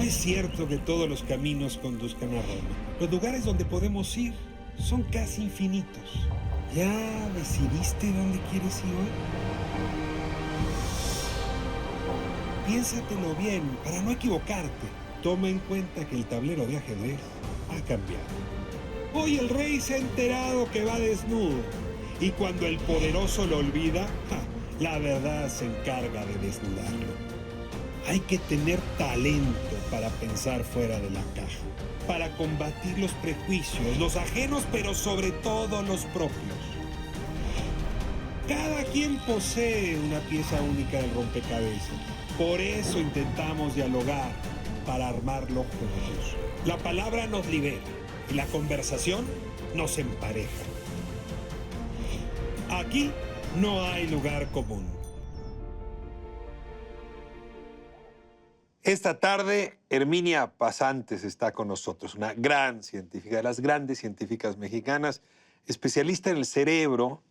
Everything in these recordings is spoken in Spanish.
es cierto que todos los caminos conduzcan a Roma. Los lugares donde podemos ir son casi infinitos. ¿Ya decidiste dónde quieres ir hoy? Piénsatelo bien para no equivocarte. Toma en cuenta que el tablero de ajedrez ha cambiado. Hoy el rey se ha enterado que va desnudo. Y cuando el poderoso lo olvida, la verdad se encarga de desnudarlo. Hay que tener talento para pensar fuera de la caja, para combatir los prejuicios, los ajenos, pero sobre todo los propios. Cada quien posee una pieza única del rompecabezas. Por eso intentamos dialogar, para armarlo juntos. La palabra nos libera y la conversación nos empareja. Aquí no hay lugar común. Esta tarde, Herminia Pasantes está con nosotros, una gran científica, de las grandes científicas mexicanas, especialista en el cerebro,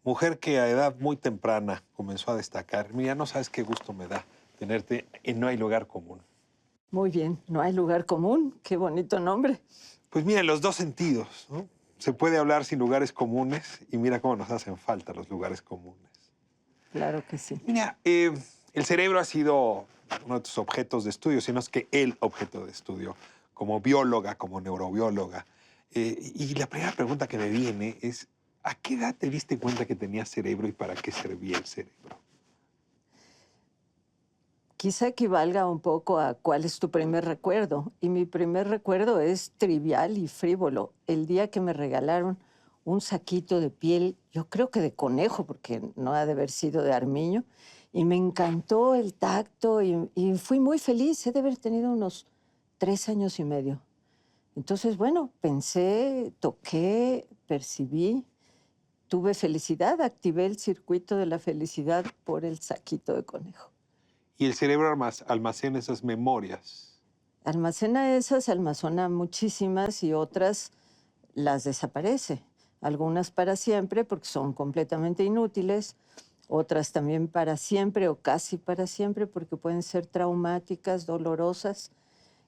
mujer que a edad muy temprana comenzó a destacar. Herminia, no sabes qué gusto me da tenerte en No hay lugar común. Muy bien, no hay lugar común, qué bonito nombre. Pues mira, en los dos sentidos, ¿no? Se puede hablar sin lugares comunes y mira cómo nos hacen falta los lugares comunes. Claro que sí. Mira, el cerebro ha sido uno de tus objetos de estudio, sino es que el objeto de estudio, como bióloga, como neurobióloga. Y la primera pregunta que me viene es, ¿a qué edad te diste cuenta que tenías cerebro y para qué servía el cerebro? Quizá equivalga un poco a cuál es tu primer recuerdo. Y mi primer recuerdo es trivial y frívolo. El día que me regalaron un saquito de piel, yo creo que de conejo, porque no ha de haber sido de armiño, y me encantó el tacto y fui muy feliz. He de haber tenido unos 3 años y medio. Entonces, bueno, pensé, toqué, percibí, tuve felicidad, activé el circuito de la felicidad por el saquito de conejo. Y el cerebro almacena esas memorias. Almacena esas, almacena muchísimas y otras las desaparece. Algunas para siempre porque son completamente inútiles, otras también para siempre o casi para siempre porque pueden ser traumáticas, dolorosas,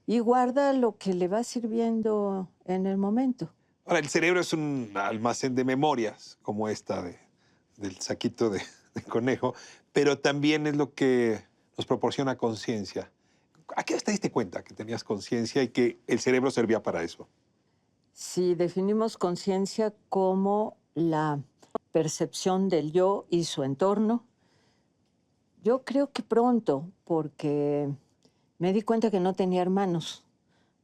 y guarda lo que le va sirviendo en el momento. Ahora, el cerebro es un almacén de memorias, como esta del saquito de conejo, pero también es lo que nos proporciona conciencia. ¿A qué te diste cuenta que tenías conciencia y que el cerebro servía para eso? Si definimos conciencia como la percepción del yo y su entorno, yo creo que pronto, porque me di cuenta que no tenía hermanos.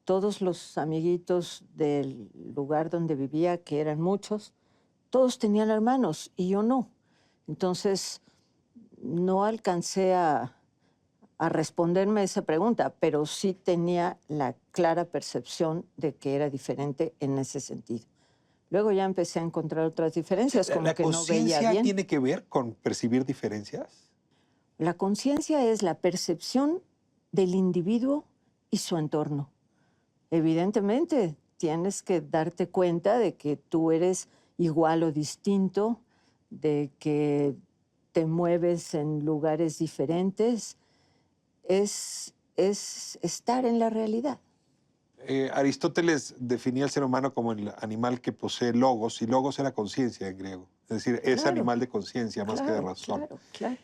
Todos los amiguitos del lugar donde vivía, que eran muchos, todos tenían hermanos y yo no. Entonces, no alcancé a responderme esa pregunta, pero sí tenía la clara percepción de que era diferente en ese sentido. Luego ya empecé a encontrar otras diferencias, como que no veía bien. ¿La conciencia tiene que ver con percibir diferencias? La conciencia es la percepción del individuo y su entorno. Evidentemente, tienes que darte cuenta de que tú eres igual o distinto, de que te mueves en lugares diferentes. Es estar en la realidad. Aristóteles definía al ser humano como el animal que posee logos, y logos era conciencia en griego. Es decir, es Claro, animal de conciencia más que de razón. Claro.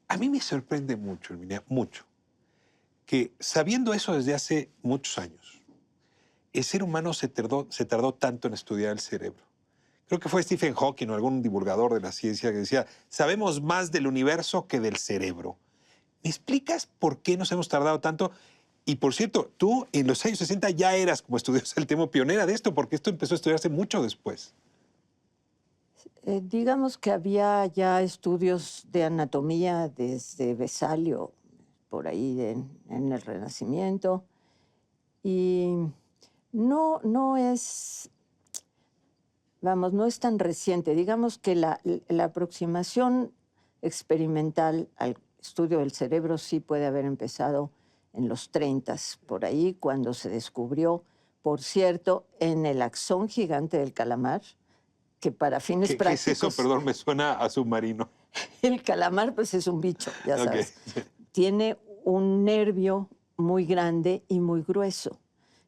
A mí me sorprende mucho, Herminia, mucho, que sabiendo eso desde hace muchos años, el ser humano se tardó tanto en estudiar el cerebro. Creo que fue Stephen Hawking o algún divulgador de la ciencia que decía, sabemos más del universo que del cerebro. ¿Me explicas por qué nos hemos tardado tanto? Y por cierto, tú en los años 60 ya eras, como estudiosa del tema, pionera de esto, porque esto empezó a estudiarse mucho después. Digamos que había ya estudios de anatomía desde Vesalio, por ahí en el Renacimiento, y no es, vamos, no es tan reciente. Digamos que la aproximación experimental al estudio del cerebro sí puede haber empezado en los 30s, por ahí, cuando se descubrió, por cierto, en el axón gigante del calamar, que para fines prácticos... ¿Qué es eso? Perdón, me suena a submarino. El calamar, pues, es un bicho, ya sabes. Okay. Tiene un nervio muy grande y muy grueso.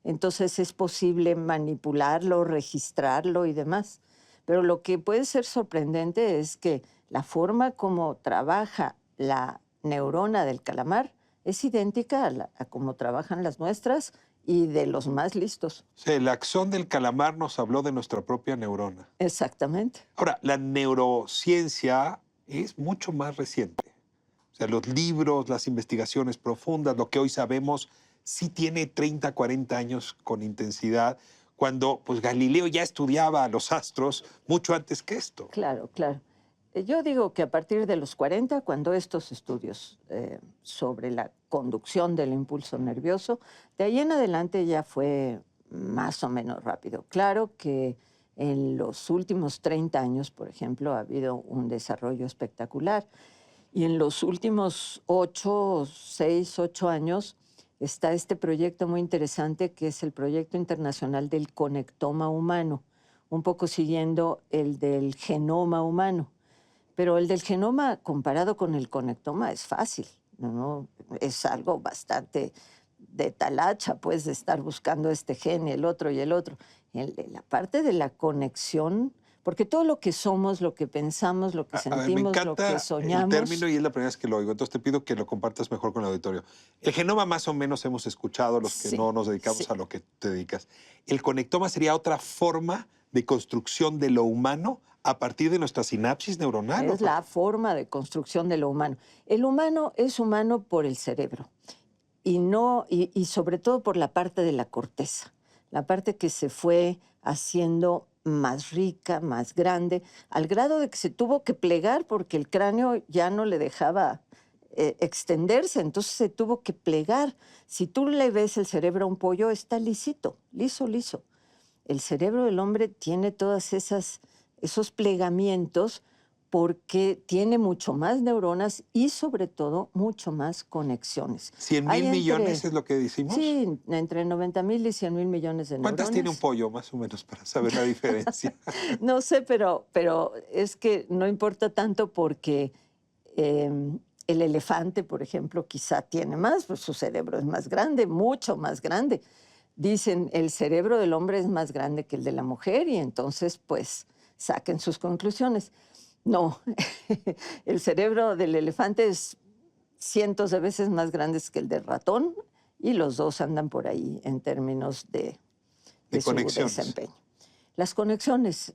Entonces es posible manipularlo, registrarlo y demás. Pero lo que puede ser sorprendente es que la forma como trabaja la neurona del calamar es idéntica a cómo trabajan las nuestras y de los más listos. O sea, el axón del calamar nos habló de nuestra propia neurona. Exactamente. Ahora, la neurociencia es mucho más reciente. O sea, los libros, las investigaciones profundas, lo que hoy sabemos, sí tiene 30, 40 años con intensidad, cuando pues, Galileo ya estudiaba a los astros mucho antes que esto. Claro, claro. Yo digo que a partir de los 40, cuando estos estudios sobre la conducción del impulso nervioso, de ahí en adelante ya fue más o menos rápido. Claro que en los últimos 30 años, por ejemplo, ha habido un desarrollo espectacular. Y en los últimos 8 años, está este proyecto muy interesante que es el Proyecto Internacional del Conectoma Humano, un poco siguiendo el del genoma humano. Pero el del genoma comparado con el conectoma es fácil, ¿no? Es algo bastante de talacha, pues, de estar buscando este gen y el otro y el otro. La parte de la conexión, porque todo lo que somos, lo que pensamos, lo que A ver, me sentimos, lo que encanta el término soñamos. y es la primera vez que lo oigo, entonces te pido que lo compartas mejor con el auditorio. El genoma más o menos hemos escuchado los que Sí, no nos dedicamos sí. a lo que te dedicas. El conectoma sería otra forma de construcción de lo humano a partir de nuestra sinapsis neuronal. Es la forma de construcción de lo humano. El humano es humano por el cerebro y, no, y sobre todo por la parte de la corteza, la parte que se fue haciendo más rica, más grande, al grado de que se tuvo que plegar porque el cráneo ya no le dejaba extenderse, entonces se tuvo que plegar. Si tú le ves el cerebro a un pollo, está lisito, liso, liso. El cerebro del hombre tiene todas esos plegamientos porque tiene mucho más neuronas y sobre todo mucho más conexiones. 100 Hay mil millones entre, es lo que decimos. sí, entre 90,000 y 100,000 millones de ¿Cuántas tiene un neuronas. pollo, más o menos, para saber la diferencia? No sé, pero es que no importa tanto porque el elefante, por ejemplo, quizá tiene más, pues su cerebro es más grande, mucho más grande. Dicen, el cerebro del hombre es más grande que el de la mujer y entonces, pues, saquen sus conclusiones. No, el cerebro del elefante es cientos de veces más grande que el del ratón y los dos andan por ahí en términos de su conexiones. desempeño. Las conexiones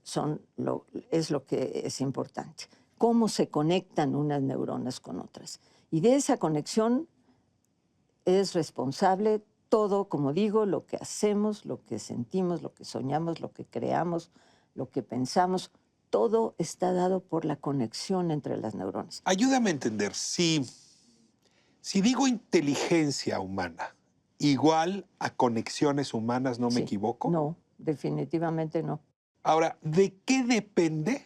es lo que es importante. Cómo se conectan unas neuronas con otras. Y de esa conexión es responsable todo, como digo, lo que hacemos, lo que sentimos, lo que soñamos, lo que creamos, lo que pensamos. Todo está dado por la conexión entre las neuronas. Ayúdame a entender, si digo inteligencia humana, igual a conexiones humanas, ¿no me Sí, equivoco? no, definitivamente no. Ahora, ¿de qué depende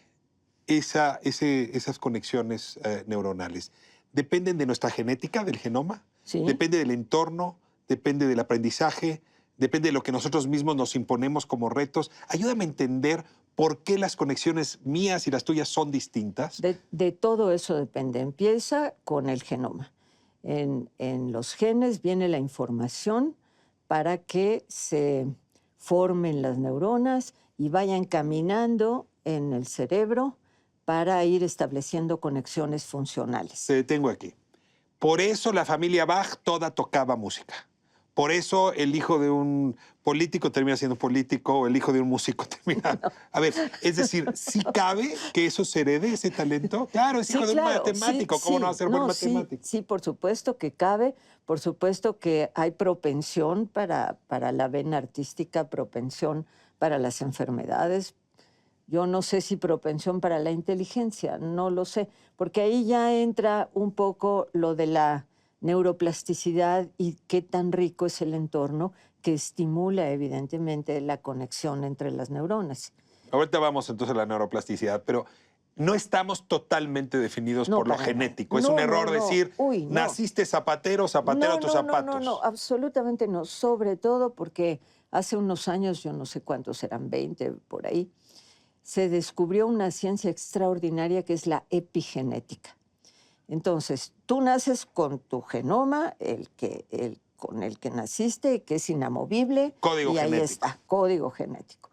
esas conexiones neuronales? ¿Dependen de nuestra genética, del genoma? Sí. ¿Depende del entorno? ¿Depende del aprendizaje? ¿Depende de lo que nosotros mismos nos imponemos como retos? Ayúdame a entender por qué las conexiones mías y las tuyas son distintas. De todo eso depende. Empieza con el genoma. En los genes viene la información para que se formen las neuronas y vayan caminando en el cerebro para ir estableciendo conexiones funcionales. Te detengo aquí. Por eso la familia Bach toda tocaba música. Por eso el hijo de un político termina siendo político, o el hijo de un músico termina... No. A ver, es decir, ¿sí cabe que eso se herede, ese talento? Claro, es Sí, hijo de un matemático, sí, ¿cómo sí. no va a ser buen matemático? Sí, por supuesto que cabe, por supuesto que hay propensión para la vena artística, propensión para las enfermedades. Yo no sé si propensión para la inteligencia, no lo sé, porque ahí ya entra un poco lo de la neuroplasticidad y qué tan rico es el entorno que estimula evidentemente la conexión entre las neuronas. Ahorita vamos entonces a la neuroplasticidad, pero no estamos totalmente definidos No, por lo para genético. nada. Es un No, error no, no. decir, Uy, no. naciste zapatero, zapatero a tus zapatos. No, absolutamente no. Sobre todo porque hace unos años, yo no sé cuántos eran, 20 por ahí, se descubrió una ciencia extraordinaria que es la epigenética. Entonces, tú naces con tu genoma, con el que naciste, que es inamovible. Código y ahí genético. está, código genético.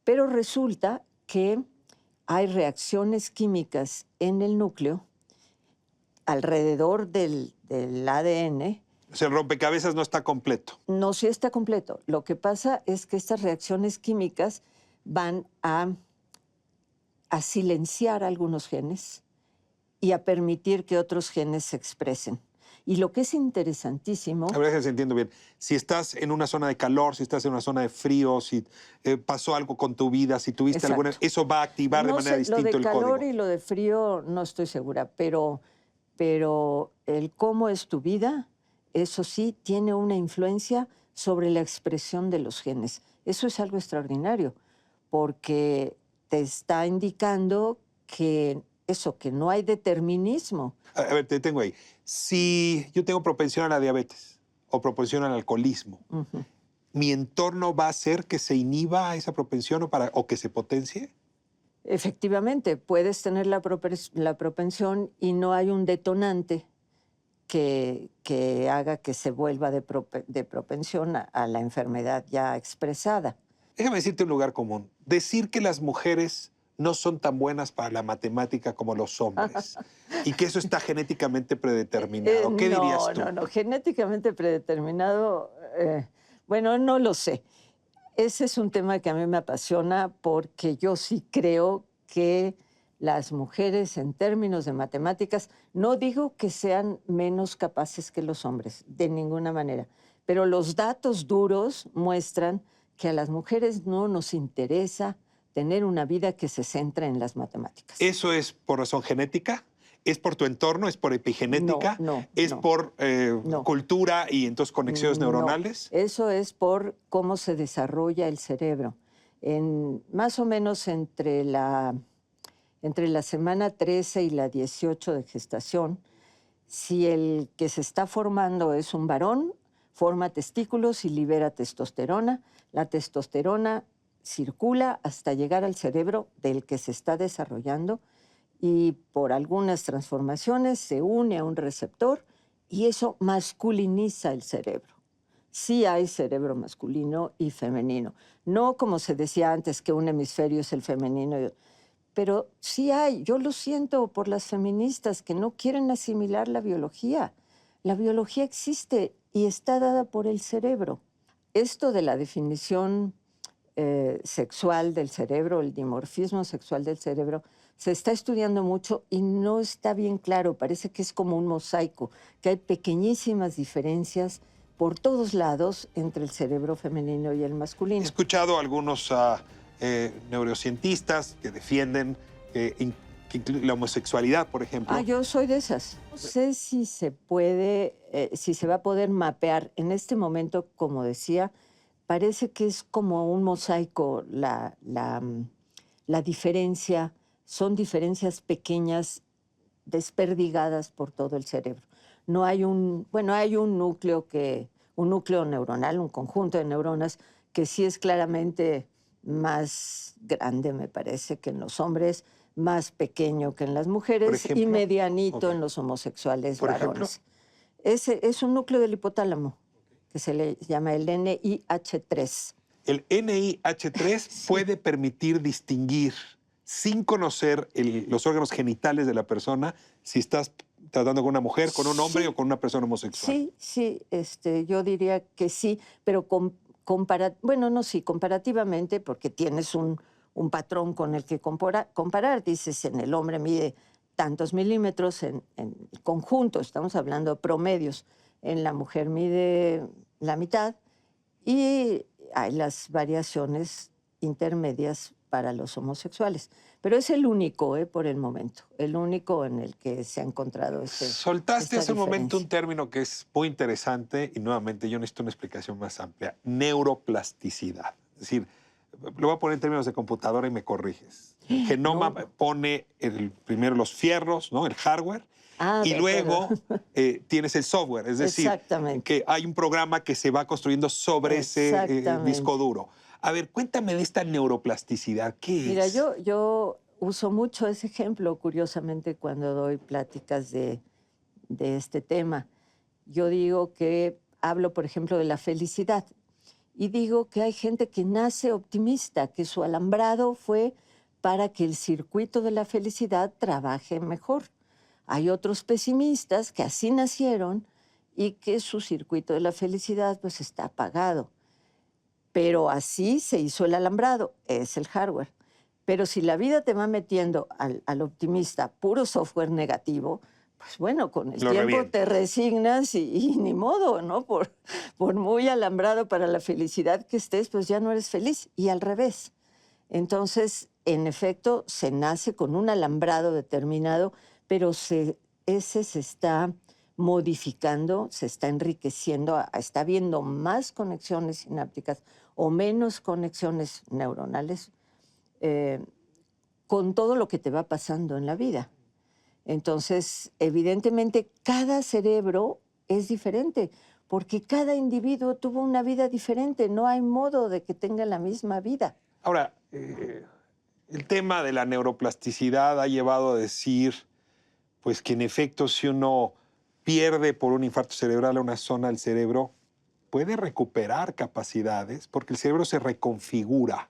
Pero resulta que hay reacciones químicas en el núcleo alrededor del ADN. O sea, el rompecabezas no está completo. No, sí está completo. Lo que pasa es que estas reacciones químicas van a silenciar algunos genes y a permitir que otros genes se expresen. Y lo que es interesantísimo... A ver si entiendo bien. Si estás en una zona de calor, si estás en una zona de frío, si pasó algo con tu vida, si tuviste alguna... Exacto. Eso va a activar de No manera sé, lo distinta de el calor código. y lo de frío no estoy segura, pero el cómo es tu vida, eso sí, tiene una influencia sobre la expresión de los genes. Eso es algo extraordinario, porque te está indicando que eso, que no hay determinismo. A ver, te tengo ahí. Si yo tengo propensión a la diabetes o propensión al alcoholismo, Ujú. ¿mi entorno va a hacer que se inhiba esa propensión o que se potencie? Efectivamente, puedes tener la propensión y no hay un detonante que haga que se vuelva de propensión a la enfermedad ya expresada. Déjame decirte un lugar común. Decir que las mujeres no son tan buenas para la matemática como los hombres y que eso está genéticamente predeterminado. ¿Qué dirías tú? No, genéticamente predeterminado, bueno, no lo sé. Ese es un tema que a mí me apasiona porque yo sí creo que las mujeres en términos de matemáticas, no digo que sean menos capaces que los hombres, de ninguna manera, pero los datos duros muestran que a las mujeres no nos interesa tener una vida que se centra en las matemáticas. ¿Eso es por razón genética? ¿Es por tu entorno? ¿Es por epigenética? No, ¿Es no, por no. cultura y entonces conexiones No, neuronales? eso es por cómo se desarrolla el cerebro. Más o menos entre la semana 13 y la 18 de gestación, si el que se está formando es un varón, forma testículos y libera testosterona. La testosterona circula hasta llegar al cerebro del que se está desarrollando y por algunas transformaciones se une a un receptor y eso masculiniza el cerebro. Sí hay cerebro masculino y femenino. No como se decía antes que un hemisferio es el femenino, pero sí hay. Yo lo siento por las feministas que no quieren asimilar la biología. La biología existe y está dada por el cerebro. Esto de la definición sexual del cerebro, el dimorfismo sexual del cerebro, se está estudiando mucho y no está bien claro. Parece que es como un mosaico, que hay pequeñísimas diferencias por todos lados entre el cerebro femenino y el He masculino. escuchado a algunos neurocientistas que defienden la homosexualidad, por ejemplo. Yo soy de esas. No sé si se puede, si se va a poder mapear. En este momento, como decía, parece que es como un mosaico la diferencia. Son diferencias pequeñas desperdigadas por todo el cerebro. No hay hay un núcleo neuronal, un conjunto de neuronas que sí es claramente más grande, me parece, que en los hombres, más pequeño que en las mujeres y ejemplo, medianito ok. en los homosexuales Por ejemplo. varones. Ese es un núcleo del hipotálamo que se le llama el NIH3. El NIH3 puede permitir distinguir, sin conocer los órganos genitales de la persona, si estás tratando con una mujer, con un hombre Sí. o con una persona homosexual. Sí, yo diría que sí, pero comparativamente, porque tienes un patrón con el que comparar. Dices, en el hombre mide tantos milímetros en conjunto, estamos hablando de promedios. En la mujer mide la mitad y hay las variaciones intermedias para los homosexuales. Pero es el único, por el momento, el único en el que se ha encontrado Soltaste esta hace un momento un diferencia. término que es muy interesante y nuevamente yo necesito una explicación más amplia. Neuroplasticidad. Es decir, lo voy a poner en términos de computadora y me corriges. El genoma No. pone primero los fierros, ¿no? El hardware, y De luego acuerdo. tienes el software. Es decir, Exactamente. que hay un programa que se va construyendo sobre ese Exactamente. disco duro. A ver, cuéntame de esta neuroplasticidad. ¿Qué Mira, es? yo uso mucho ese ejemplo, curiosamente, cuando doy pláticas de este tema. Yo digo que hablo, por ejemplo, de la felicidad. Y digo que hay gente que nace optimista, que su alambrado fue para que el circuito de la felicidad trabaje mejor. Hay otros pesimistas que así nacieron y que su circuito de la felicidad pues está apagado. Pero así se hizo el alambrado, es el hardware. Pero si la vida te va metiendo al optimista puro software negativo, pues bueno, con el Lo tiempo revienta. te resignas y ni modo, ¿no? Por muy alambrado para la felicidad que estés, pues ya no eres feliz. Y al revés. Entonces, en efecto, se nace con un alambrado determinado, pero ese se está modificando, se está enriqueciendo, está habiendo más conexiones sinápticas o menos conexiones neuronales eh, con todo lo que te va pasando en la vida. Entonces, evidentemente, cada cerebro es diferente, porque cada individuo tuvo una vida diferente. No hay modo de que tenga la misma vida. Ahora, el tema de la neuroplasticidad ha llevado a decir, pues que en efecto, si uno pierde por un infarto cerebral una zona del cerebro, puede recuperar capacidades porque el cerebro se reconfigura.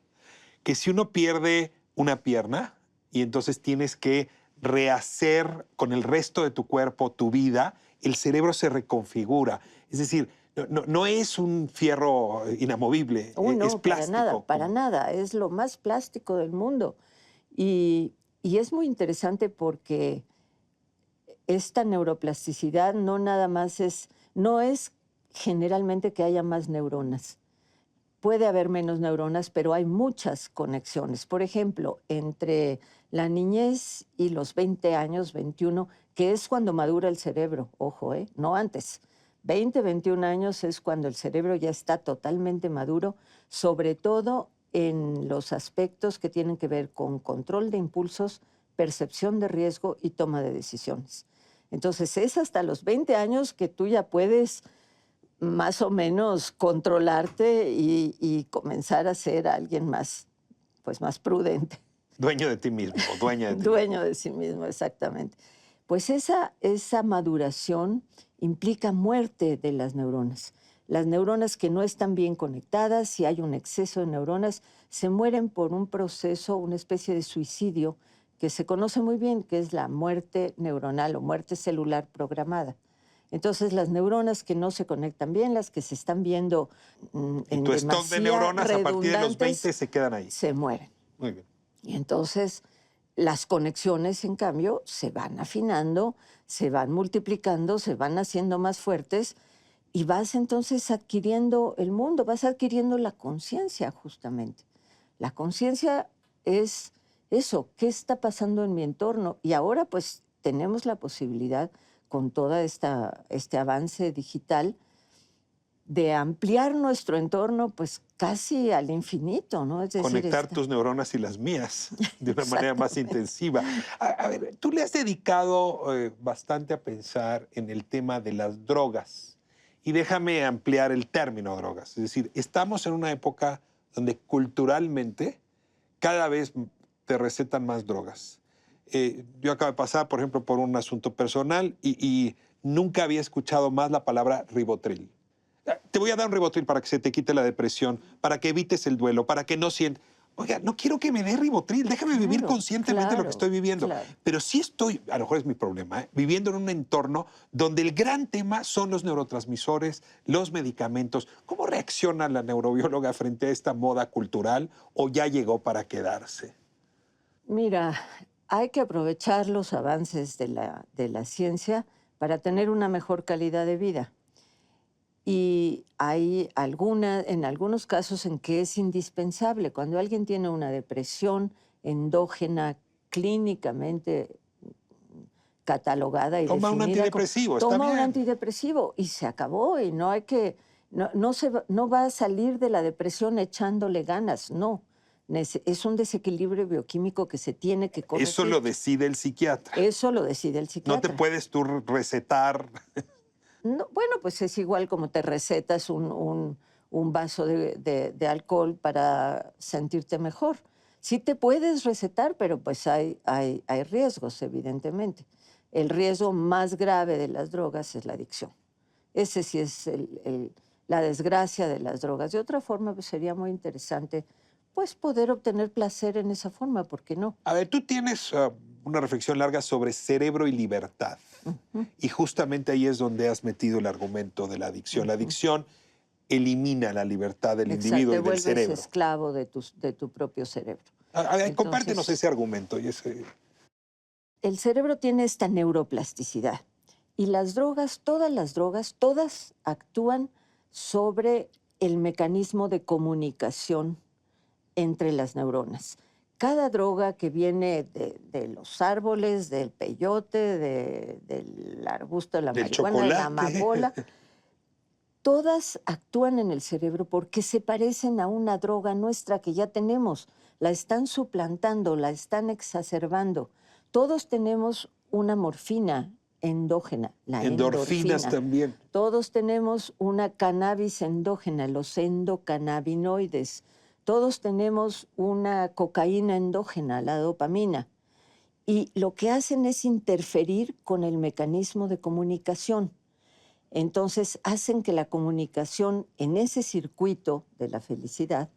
Que si uno pierde una pierna y entonces tienes que rehacer con el resto de tu cuerpo tu vida, el cerebro se reconfigura. Es decir, no es un fierro inamovible, es No, para nada, plástico. para nada. Es lo más plástico del mundo. Y es muy interesante porque esta neuroplasticidad no nada más no es generalmente que haya más neuronas. Puede haber menos neuronas, pero hay muchas conexiones. Por ejemplo, entre la niñez y los 20 años, 21, que es cuando madura el cerebro, ojo, no antes. 20, 21 años es cuando el cerebro ya está totalmente maduro, sobre todo en los aspectos que tienen que ver con control de impulsos, percepción de riesgo y toma de decisiones. Entonces, es hasta los 20 años que tú ya puedes más o menos controlarte y comenzar a ser alguien más, pues más prudente. Dueño de ti mismo, o dueña de ti mismo. Dueño de sí mismo, exactamente. Pues esa maduración implica muerte de las neuronas. Las neuronas que no están bien conectadas, si hay un exceso de neuronas, se mueren por un proceso, una especie de suicidio que se conoce muy bien, que es la muerte neuronal o muerte celular programada. Entonces, las neuronas que no se conectan bien, las que se están viendo Y en tu stock de demasía neuronas a partir de los 20 redundantes, se quedan ahí. se mueren. Muy bien. Y entonces las conexiones, en cambio, se van afinando, se van multiplicando, se van haciendo más fuertes y vas entonces adquiriendo el mundo, vas adquiriendo la conciencia justamente. La conciencia es eso, ¿qué está pasando en mi entorno? Y ahora pues tenemos la posibilidad con todo este avance digital de ampliar nuestro entorno pues casi al infinito, ¿no? Es decir, Conectar tus neuronas y las mías de una manera más Exactamente. intensiva. A ver, tú le has dedicado bastante a pensar en el tema de las drogas. Y déjame ampliar el término drogas. Es decir, estamos en una época donde culturalmente cada vez te recetan más drogas. Yo acabo de pasar, por ejemplo, por un asunto personal y nunca había escuchado más la palabra ribotril. Te voy a dar un ribotril para que se te quite la depresión, para que evites el duelo, para que no sientas. Oiga, no quiero que me dé ribotril, déjame vivir Claro, conscientemente lo que estoy viviendo. claro. Pero sí estoy, a lo mejor es mi problema, viviendo en un entorno donde el gran tema son los neurotransmisores, los medicamentos. ¿Cómo reacciona la neurobióloga frente a esta moda cultural o ya llegó para quedarse? Mira, hay que aprovechar los avances de la ciencia para tener una mejor calidad de vida. Y hay en algunos casos en que es indispensable. Cuando alguien tiene una depresión endógena clínicamente catalogada y Toma un definida, antidepresivo, está toma un bien. antidepresivo y se acabó. Y no hay que, no va a salir de la depresión echándole ganas, no. Es un desequilibrio bioquímico que se tiene que corregir. Eso lo decide el psiquiatra. Eso lo decide el No psiquiatra. te puedes tú recetar. No, bueno, pues es igual como te recetas un vaso de alcohol para sentirte mejor. Sí te puedes recetar, pero pues hay riesgos, evidentemente. El riesgo más grave de las drogas es la adicción. Ese sí es la desgracia de las drogas. De otra forma, pues, sería muy interesante pues poder obtener placer en esa forma, ¿por qué no? A ver, tú tienes una reflexión larga sobre cerebro y libertad. Ujú, Y justamente ahí es donde has metido el argumento de la adicción. La ujú. adicción elimina la libertad del Exacto, individuo te y del vuelves cerebro. esclavo de tu propio cerebro. A ver, compártenos Entonces, ese argumento. Y ese... el cerebro tiene esta neuroplasticidad y las drogas, todas actúan sobre el mecanismo de comunicación entre las neuronas. Cada droga que viene de los árboles, del peyote, del arbusto de la Del marihuana, de la chocolate. amapola, todas actúan en el cerebro porque se parecen a una droga nuestra que ya tenemos. La están suplantando, la están exacerbando. Todos tenemos una morfina endógena, la Endorfinas endorfina. también. Todos tenemos una cannabis endógena, los endocannabinoides. Todos tenemos una cocaína endógena, la dopamina. Y lo que hacen es interferir con el mecanismo de comunicación. Entonces hacen que la comunicación en ese circuito de la felicidad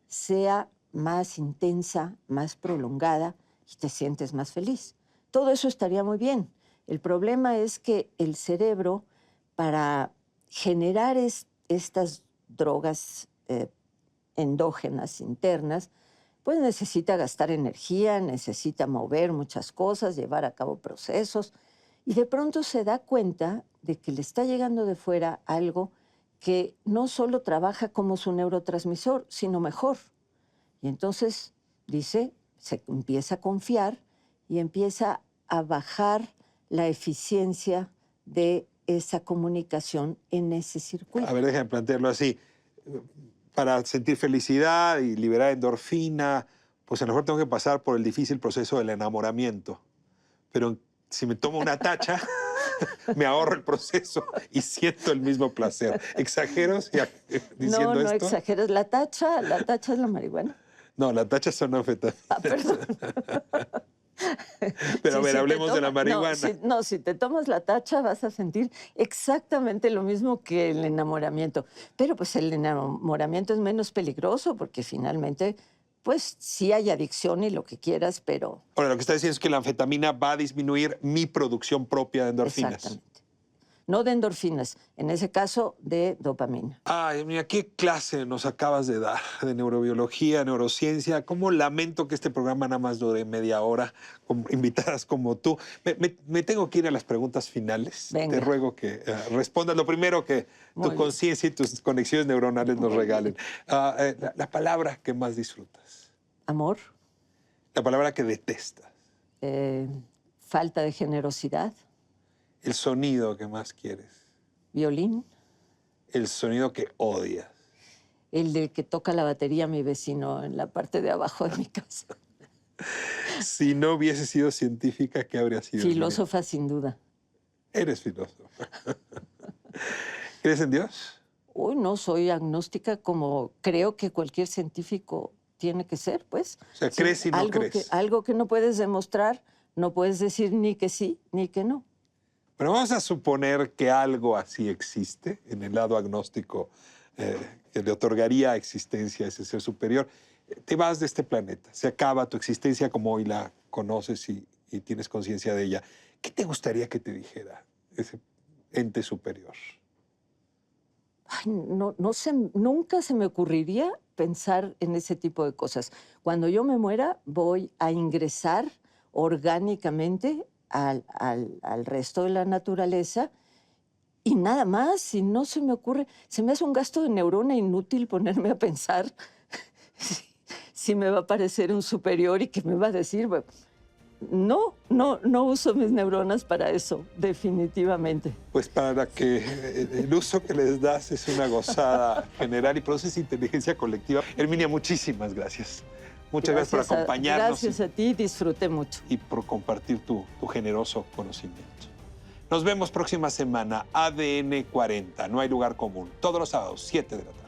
sea más intensa, más prolongada y te sientes más feliz. Todo eso estaría muy bien. El problema es que el cerebro, para generar estas drogas endógenas, internas, pues necesita gastar energía, necesita mover muchas cosas, llevar a cabo procesos, y de pronto se da cuenta de que le está llegando de fuera algo que no solo trabaja como su neurotransmisor, sino mejor. Y entonces dice, se empieza a confiar y empieza a bajar la eficiencia de esa comunicación en ese A circuito. ver, déjame plantearlo así. Para sentir felicidad y liberar endorfina, pues a lo mejor tengo que pasar por el difícil proceso del enamoramiento. Pero si me tomo una tacha, me ahorro el proceso y siento el mismo placer. ¿Exagero No, diciendo no esto? exageres. La tacha es la marihuana. No, la tacha son anfetaminas. Ah, perdón. Pero a Sí, ver, si te hablemos de la toma, no, marihuana. si te tomas la tacha vas a sentir exactamente lo mismo que el enamoramiento. Pero pues el enamoramiento es menos peligroso porque finalmente, pues sí hay adicción y lo que quieras, pero Ahora, lo que está diciendo es que la anfetamina va a disminuir mi producción propia de endorfinas. exactamente. No de endorfinas, en ese caso de dopamina. Ay, mira, qué clase nos acabas de dar de neurobiología, neurociencia. Cómo lamento que este programa nada más dure media hora con invitadas como tú. Me tengo que ir a las preguntas finales. Te Venga, ruego que respondas lo primero que tu muy bien, conciencia y tus conexiones neuronales nos muy bien. regalen. La palabra que más disfrutas, Amor, la palabra que detestas, eh, falta de generosidad, el sonido que más quieres, violín, el sonido que odias. el del que toca la batería mi vecino en la parte de abajo de mi casa. Si no hubiese sido científica, ¿qué habría sido? Filósofa sin duda. Eres filósofo. ¿Crees en Dios? Uy, no, soy agnóstica como creo que cualquier científico tiene que ser, pues. O sea, Sí, ¿crees y no crees? algo que no puedes demostrar, no puedes decir ni que sí ni que no. Pero vamos a suponer que algo así existe en el lado agnóstico que le otorgaría existencia a ese ser superior. Te vas de este planeta, se acaba tu existencia como hoy la conoces y tienes conciencia de ella. ¿Qué te gustaría que te dijera ese ente superior? Ay, no, nunca se me ocurriría pensar en ese tipo de cosas. Cuando yo me muera, voy a ingresar orgánicamente al resto de la naturaleza y nada más, y no se me ocurre, se me hace un gasto de neurona inútil ponerme a pensar si, si me va a aparecer un superior y que me va a decir, "Bueno, no uso mis neuronas para eso, definitivamente. Pues para que el uso que les das es una gozada general y produces inteligencia colectiva. Herminia, muchísimas gracias. Muchas gracias por acompañarnos Gracias a ti, disfruté mucho. y por compartir tu generoso conocimiento. Nos vemos próxima semana, ADN 40, No hay lugar común, todos los sábados, 7 de la tarde.